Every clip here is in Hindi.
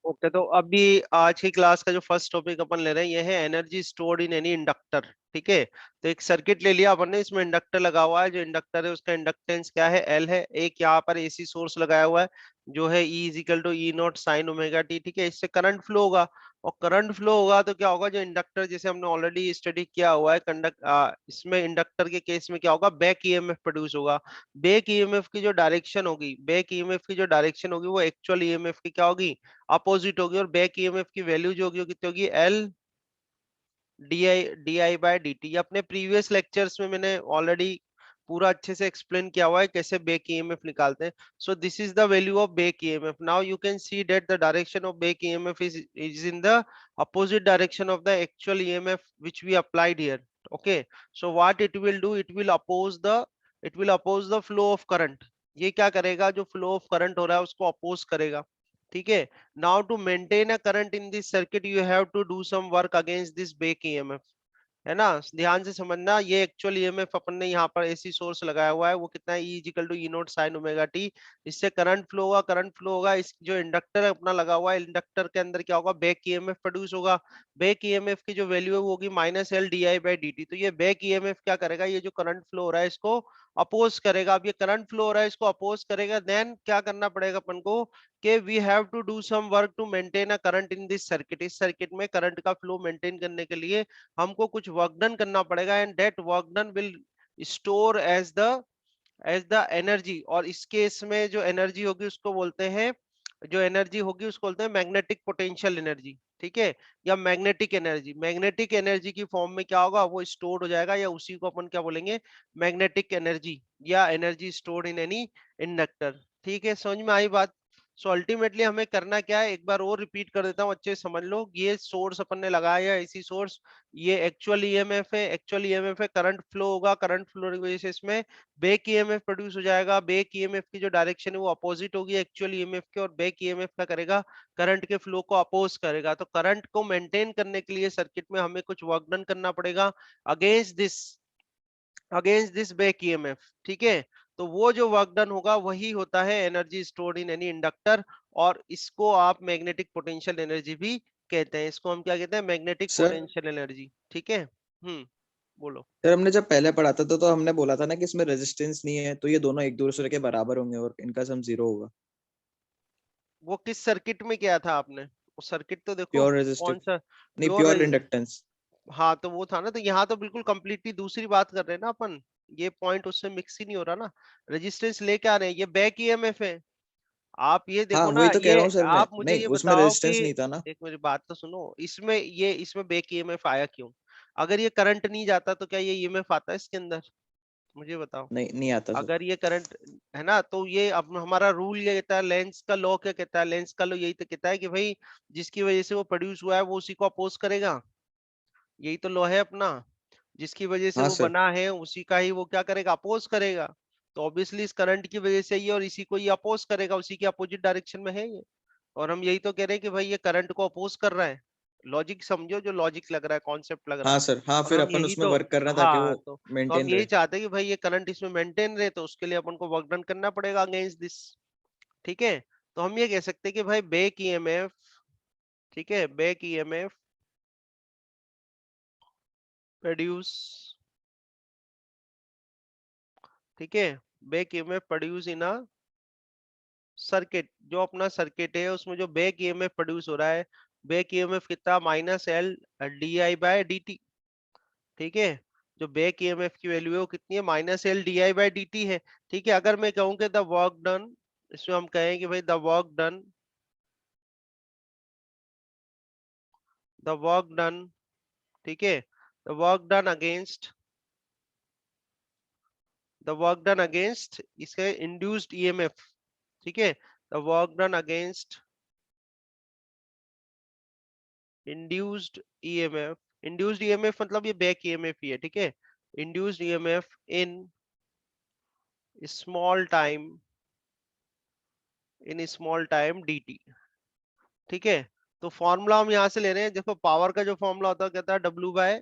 ओके, तो अभी आज की क्लास का जो फर्स्ट टॉपिक अपन ले रहे हैं ये है energy stored in any inductor. ठीक है, तो एक सर्किट ले लिया अपन ने, इसमें इंडक्टर लगा हुआ है। जो इंडक्टर है उसका इंडक्टेंस क्या है, एल है। एक यहाँ पर एसी सोर्स लगाया हुआ है जो है E is equal to E naught sine omega T. ठीक है, इससे करंट फ्लो होगा, और करंट फ्लो होगा तो क्या होगा, जो इंडक्टर जैसे हमने ऑलरेडी स्टडी किया हुआ है इसमें इंडक्टर के केस में क्या होगा, बैक ईएमएफ प्रोड्यूस होगा। बैक ईएमएफ की जो डायरेक्शन होगी, बैक ईएमएफ की जो डायरेक्शन होगी वो एक्चुअल ईएमएफ की क्या होगी, अपोजिट होगी। और बैक ईएमएफ की वैल्यू जो होगी वो कितनी होगी, L D I by D T. अपने प्रीवियस लेक्चर्स में मैंने ऑलरेडी पूरा अच्छे से एक्सप्लेन किया हुआ है कैसे बैक ईएमएफ निकालते हैं। सो this is the value of back EMF. Now you can see that the direction of back EMF is in the opposite direction of the actual EMF which we applied here. Okay, so what it will do, it will oppose the flow of current. ये क्या करेगा, जो फ्लो ऑफ करंट हो रहा है उसको अपोज करेगा। ठीक है, now to maintain a current in this circuit you have to do some work against this back EMF, है ना। ध्यान से समझना, ये एक्चुअल ईएमएफ अपन ने यहाँ पर एसी सोर्स लगाया हुआ है, वो कितना है, E equal to E naught sine omega T. इससे करंट फ्लो होगा, करंट फ्लो होगा। इस जो इंडक्टर अपना लगा हुआ है, इंडक्टर के अंदर क्या होगा, बैक ईएमएफ प्रोड्यूस होगा। बैक ईएमएफ की जो वैल्यू है वो होगी minus L D I by D T. तो ये बैक ईएमएफ क्या करेगा, ये जो करंट फ्लो हो रहा है इसको अपोज करेगा। अब ये करंट फ्लो हो रहा है इसको अपोज करेगा, देन क्या करना पड़ेगा अपन को, कि we have to do some work to maintain a current in this circuit. इस सर्किट में करंट का फ्लो मेंटेन करने के लिए हमको कुछ वर्क डन करना पड़ेगा, and that work done will store as the energy. और इस केस में जो एनर्जी होगी उसको बोलते हैं, जो एनर्जी होगी उसको बोलते हैं मैग्नेटिक पोटेंशियल एनर्जी। ठीक है, या मैग्नेटिक एनर्जी। मैग्नेटिक एनर्जी की फॉर्म में क्या होगा, वो स्टोर हो जाएगा, या उसी को अपन क्या बोलेंगे, मैग्नेटिक एनर्जी, या energy stored in any inductor. ठीक है, समझ में आई बात। सो अल्टीमेटली हमें करना क्या है, एक बार और रिपीट कर देता हूँ, अच्छे से समझ लो। ये सोर्स अपन ने लगाया है, इसी सोर्स, ये एक्चुअल ईएमएफ है, एक्चुअल ईएमएफ है। करंट फ्लो होगा, करंट फ्लो की वजह से इसमें बैक ईएमएफ प्रोड्यूस हो जाएगा। बैक ईएमएफ की जो डायरेक्शन है वो अपोजिट होगी एक्चुअल ईएमएफ के, और बैक ईएमएफ क्या करेगा, करंट के फ्लो को अपोज करेगा। तो करंट को मेंटेन करने के लिए सर्किट में हमें कुछ वर्क डन करना पड़ेगा अगेंस्ट दिस बैक ईएमएफ। ठीक है, तो वो जो वर्क डन होगा वही होता है energy stored in any inductor, और इसको आप मैग्नेटिक पोटेंशियल एनर्जी भी कहते हैं। इसको हम क्या कहते हैं, मैग्नेटिक सर पोटेंशियल एनर्जी। ठीक है, बोलो। सर हमने जब पहले पढ़ा था तो हमने बोला था ना कि इसमें रेजिस्टेंस नहीं है, तो ये दोनों एक दूसरे के बराबर होंगे और इनका सम जीरो होगा। वो किस सर्किट में किया था आपने, वो सर्किट तो देखो प्योर रेजिस्टिव, कौन सा, नहीं प्योर। Pure inductance. हाँ, तो वो था ना, तो यहाँ तो बिल्कुल कंप्लीटली दूसरी बात कर रहे हैं ना अपन। ये पॉइंट उससे मिक्स ही नहीं हो रहा ना। रेजिस्टेंस लेके आ रहे हैं, ये बैक ईएमएफ है। आप ये हाँ देखो वही ना, तो कह ये रहा हूँ सर मैं, आप मुझे नहीं ये उसमें बताओ कि, रेजिस्टेंस नहीं था ना। एक मेरी बात तो सुनो, इसमें बैक ईएमएफ आया क्यों। अगर ये करंट नहीं जाता तो क्या ये ईएमएफ आता है इसके अंदर, मुझे बताओ। नहीं नहीं आता सर। अगर ये करंट है ना, तो ये अब हमारा रूल ये कहता है, लेंस का लॉ क्या कहता है, लेंस का लॉ यही तो कहता है कि भाई जिसकी वजह से वो प्रोड्यूस हुआ है वो उसी को अपोज करेगा। यही तो लॉ है अपना, जिसकी वजह से हाँ वो सर। बना है उसी का ही वो क्या करेगा, अपोज करेगा। तो ऑब्वियसली इस करंट की वजह से ये और इसी को ये अपोज करेगा, उसी के अपोजिट डायरेक्शन में है ये। और हम यही तो कह रहे हैं कि भाई ये करंट को अपोज कर रहा है। लॉजिक समझो, जो लॉजिक लग रहा है, कॉन्सेप्ट लग रहा हाँ है। सर, हाँ और फिर हम अपन यही उसमें तो, वर्क करना ताकि वो हाँ, तो हम मेंटेन यही रहे। चाहते हैं कि भाई ये करंट इसमें मेंटेन रहे, तो उसके लिए अपन को वर्क डन करना पड़ेगा अगेंस्ट दिस। ठीक है, तो हम ये कह सकते हैं कि भाई बैक ईएमएफ, ठीक है, बैक ईएमएफ प्रोड्यूस, ठीक है, back EMF produce in a circuit. जो अपना सर्किट है उसमें जो बैक ईएमएफ प्रोड्यूस हो रहा है, बैक ईएमएफ कितना, minus L D I by D T. ठीक है, जो बैक ईएमएफ की वैल्यू है वो कितनी है, minus L D I by D T है। ठीक है, अगर मैं कहूँ कि द वर्क डन, इसमें हम कहें कि भाई द वर्क डन, ठीक है, द वर्क डन अगेंस्ट इसके इंड्यूस्ड ईएमएफ। ठीक है, the work done against induced EMF. Induced EMF मतलब ये बैक ईएमएफ ही है। ठीक है, induced EMF in small time, small time dt। ठीक है, तो फॉर्मूला हम यहाँ से ले रहे हैं। देखो, पावर का जो फॉर्मूला होता है कहता है W बाय,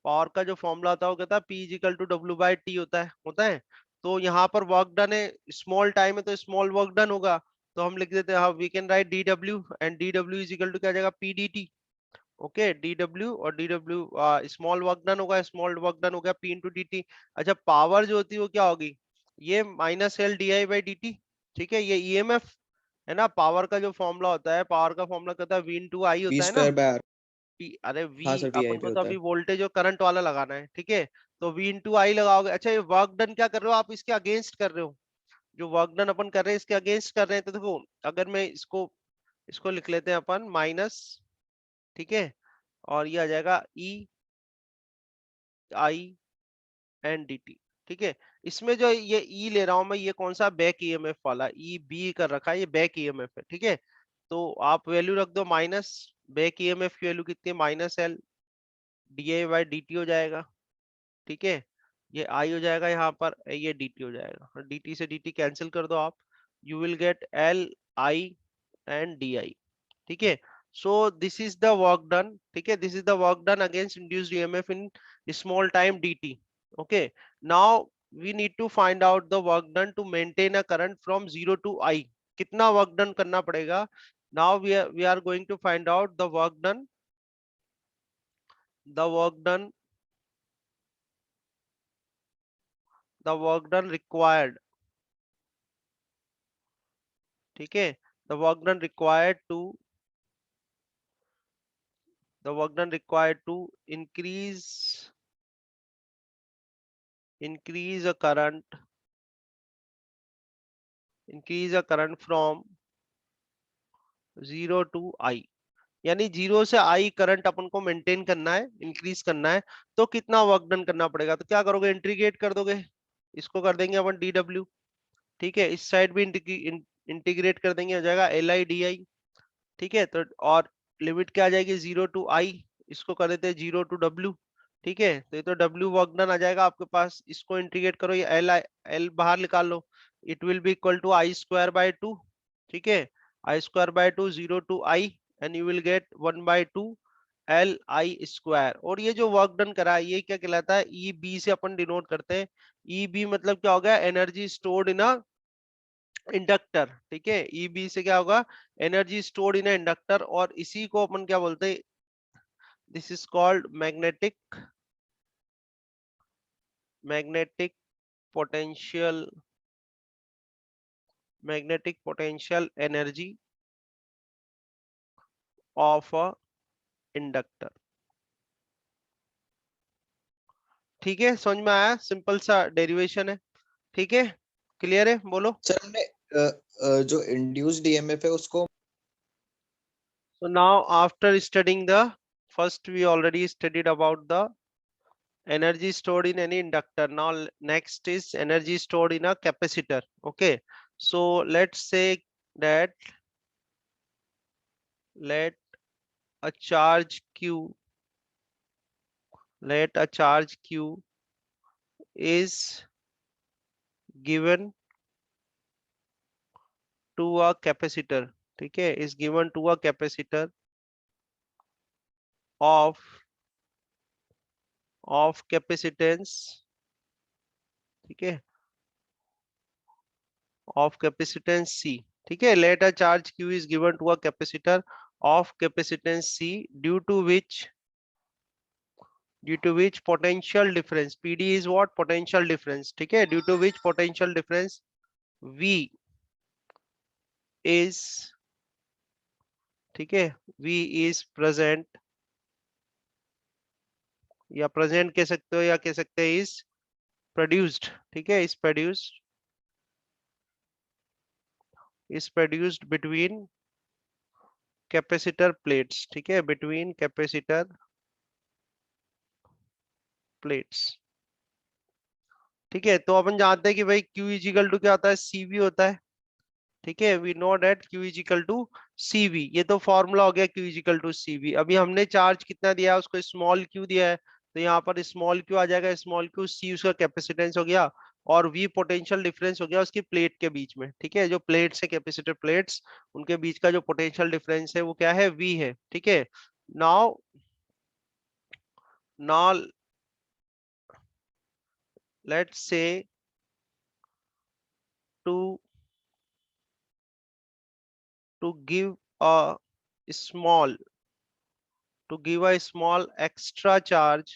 पावर का जो फॉर्मूला होता है वो कहता है P is equal to W by T होता है। तो यहाँ पर वर्क डन है, स्मॉल टाइम है तो स्मॉल वर्क डन होगा। तो हम लिख देते हैं, हाँ we can write dw and dw is equal to क्या आ जाएगा pdt। ओके, dw और dw स्मॉल वर्क डन होगा, स्मॉल वर्क डन हो गया p इंटू dt। अच्छा, पावर जो होती है वो क्या होगी, ये minus L D I by D T. ठीक है, ये ईएमएफ है ना, पावर का जो फॉर्मूला होता है, पावर का फॉर्मूला कहता है वी इंटू आई वी होता है ना। Square by R. अरे वी, हाँ सर, वी आई अपन पे को तो होता अभी है। वोल्टेज और करंट वाला लगाना है, ठीक है। तो वी इंटू आई लगाओगे। अच्छा, ये वर्क डन क्या कर रहे हो आप, इसके अगेंस्ट कर रहे हो। जो वर्क डन अपन कर रहे हैं इसके अगेंस्ट कर रहे हैं, तो देखो अगर मैं इसको इसको लिख लेते हैं अपन माइनस, ठीक है, और ये आ जाएगा ई आई एन डी टी। ठीक है, इसमें जो ये ई ले रहा हूं मैं, ये कौन सा बैक ईएमएफ वाला ई बी कर रखा है, ये बैक ईएमएफ है। ठीक है, तो आप वैल्यू रख दो माइनस, बैक ईएमएफ की वैल्यू कितनी है, minus L D I by D T हो जाएगा। ठीक है, ये आई हो जाएगा यहाँ पर, ये डी टी हो जाएगा, डी टी से डी टी कैंसिल कर दो आप, you will gate L I and D I. ठीक है, सो this is the work done. ठीक है, this is the work done against induced EMF in small time dt। okay, now we need to find out the work done to maintain a current from 0 to I। कितना वर्क डन करना पड़ेगा। now we are going to find out the work done, the work done, the work done required। ठीक है, the work done required to, the work done required to increase a current, increase a current from 0 to I। यानी 0 से I करंट अपन को मेंटेन करना है, इंक्रीज करना है, तो कितना वर्क डन करना पड़ेगा। तो क्या करोगे, इंटीग्रेट कर दोगे, इसको कर देंगे अपन dw। ठीक है, इस साइड भी इंटीग्रेट कर देंगे, हो जाएगा एल आई डी आई। ठीक है, तो और लिमिट क्या आ जाएगी, 0 टू आई, इसको कर देते हैं 0 टू w। ठीक है, तो ये तो w वर्क डन आ जाएगा आपके पास, इसको इंटीग्रेट करो, ये एल बाहर निकाल लो, it will be equal to I square by two. ठीक है, I square by two, 0 two I, and you will get 1 by two L I square. और ये जो वर्क डन करा है ये क्या कहलाता है, ई बी से अपन डिनोट करते हैं। ई बी मतलब क्या होगा, energy stored in a inductor. ठीक है, ईबी से क्या होगा, एनर्जी स्टोर्ड इन इंडक्टर, और इसी को अपन क्या बोलते हैं, this is called magnetic potential, magnetic potential energy of a inductor. ठीक है, समझ में आया, सिंपल सा डेरिवेशन है। ठीक है, क्लियर है, बोलो। सर हमने जो इंड्यूस्ड ईएमएफ है उसको। So now after studying the first, we already studied about the energy stored in any inductor. Now next is energy stored in a capacitor. Okay, so let's say that, let a charge q, let a charge q is given to a capacitor। ठीक है, is given to a capacitor of capacitance। ठीक है, of capacitance C। ठीक है, let a charge q is given to a capacitor of capacitance C, due to which potential difference PD is what, potential difference। ठीक है, due to which potential difference V is, ठीक है, V is present, या प्रेजेंट कह सकते हो, या कह सकते हैं is produced। ठीक है, is produced between capacitor plates। ठीक है, between capacitor plates। ठीक है, तो अपन जानते हैं कि भाई Q इजिकल टू क्या होता है, CV होता है। ठीक है, we know that Q is equal to CV, ये तो फॉर्मूला हो गया Q इजिकल टू CV। अभी हमने चार्ज कितना दिया है, उसको स्मॉल q दिया है, तो यहाँ पर स्मॉल q आ जाएगा, स्मॉल q C उसका कैपेसिटेंस हो गया, और V पोटेंशियल डिफरेंस हो गया उसकी प्लेट के बीच में। ठीक है, जो प्लेट्स है, कैपेसिटर प्लेट्स, उनके बीच का जो पोटेंशियल डिफरेंस है वो क्या है, V है। ठीक है, now now let's say to to give a small extra charge,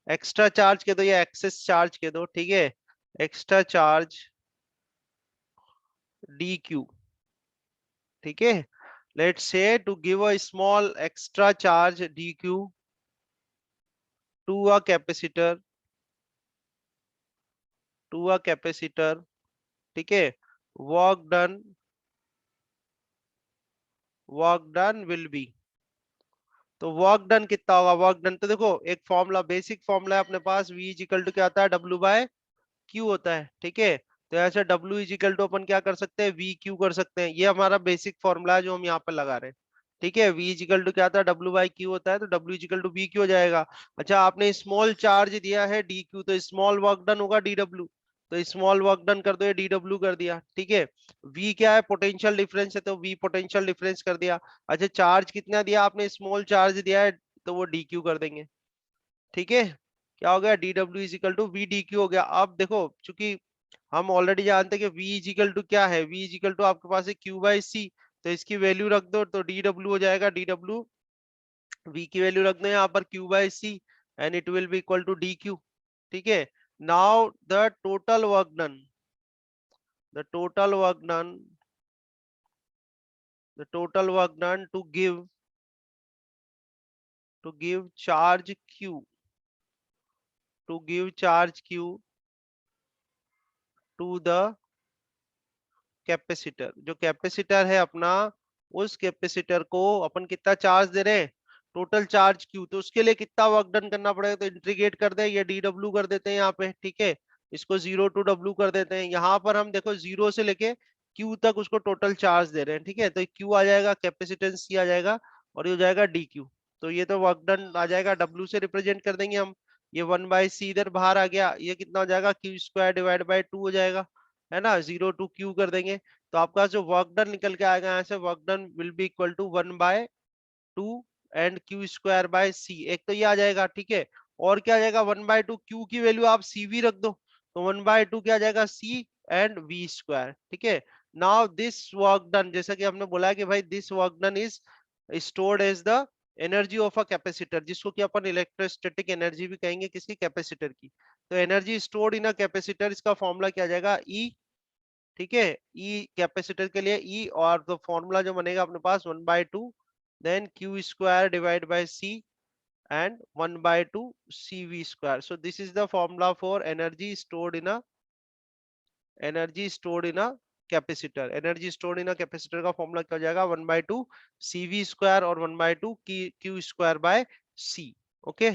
extra charge के दो या एक्सेस चार्ज के दो, ठीक है, एक्स्ट्रा चार्ज dq, ठीक है, let's say to give a small extra charge dq to a capacitor, ठीक है, वर्क डन विल बी, तो वर्क डन कितना होगा, वर्क डन तो देखो एक फॉर्मूला, बेसिक फॉर्मूला है अपने पास, v इज इक्वल टू क्या आता है, w बाय क्यू होता है, ठीक है, तो ऐसे W इज इक्वल टू अपन क्या कर सकते हैं, वी क्यू कर सकते हैं, ये हमारा बेसिक फॉर्मूला है जो हम यहाँ पे लगा रहे हैं, ठीक है, V इज इक्वल टू क्या आता है, W बाई क्यू होता है, तो W is equal to V Q हो जाएगा। अच्छा आपने स्मॉल चार्ज दिया है डी क्यू, तो स्मॉल वर्क डन होगा डी डब्ल्यू, तो स्मॉल वर्क डन कर दो, ये डी डब्ल्यू कर दिया, ठीक है, V क्या है, पोटेंशियल डिफरेंस है, तो V पोटेंशियल डिफरेंस कर दिया। अच्छा चार्ज कितना दिया आपने, स्मॉल चार्ज दिया है, तो वो डी क्यू कर देंगे, ठीक है, क्या हो गया, D W is equal to V D Q हो गया। अब देखो चूंकि हम ऑलरेडी जानते हैं कि v इजिकल टू क्या है, v इजिकल टू आपके पास है q बाई सी, तो इसकी वैल्यू रख दो, तो dw हो जाएगा, dw v की वैल्यू रख दो यहाँ पर q by C, and it will be equal to dq, ठीक है। Now the total work done, the total work done to give charge q, to the capacitor, जो कैपेसिटर है अपना, उस कैपेसिटर को अपन कितना चार्ज दे रहे हैं, टोटल चार्ज क्यू, तो उसके लिए कितना वर्क डन करना पड़ेगा, तो इंटीग्रेट कर दे, ये डी डब्ल्यू कर देते हैं यहाँ पे, ठीक है, इसको 0 टू डब्ल्यू कर देते हैं, यहाँ पर हम देखो 0 से लेके क्यू तक उसको टोटल चार्ज दे रहे हैं, ठीक है, तो क्यू आ जाएगा, कैपेसिटेंस सी आ जाएगा, और ये हो जाएगा डी क्यू, तो ये तो वर्क डन आ जाएगा, डब्ल्यू से रिप्रेजेंट कर देंगे हम, ये 1/c इधर बाहर आ गया, ये कितना हो जाएगा, क्यू स्क्वायर डिवाइड बाई 2 हो जाएगा, है ना, 0 टू क्यू कर देंगे, तो आपका जो वर्क डन निकल के आएगा यहाँ से, work done will be equal to 1/2 and Q square by C, एक तो ये आ जाएगा, ठीक है, और क्या आ जाएगा, 1/2 क्यू की वैल्यू आप सी वी रख दो, तो 1/2 क्या आ जाएगा, सी एंड वी स्क्वायर, ठीक है। नाउ दिस वर्क डन, जैसा कि हमने बोला है कि भाई this work done is stored as the energy of a capacitor, जिसको कि अपन इलेक्ट्रोस्टैटिक एनर्जी भी कहेंगे, किसकी, कैपेसिटर की, तो energy stored in a capacitor, इसका फॉर्मूला क्या आ जाएगा, ई, ठीक है, ई कैपेसिटर के लिए ई, और तो फॉर्मूला जो बनेगा अपने पास 1/2 then Q square divide by C and 1/2 C V square, so this is the formula for energy stored in a capacitor, energy stored in a capacitor का फॉर्मूला क्या हो जाएगा, 1/2 सी वी स्क्वायर और 1/2 Q square by C, okay.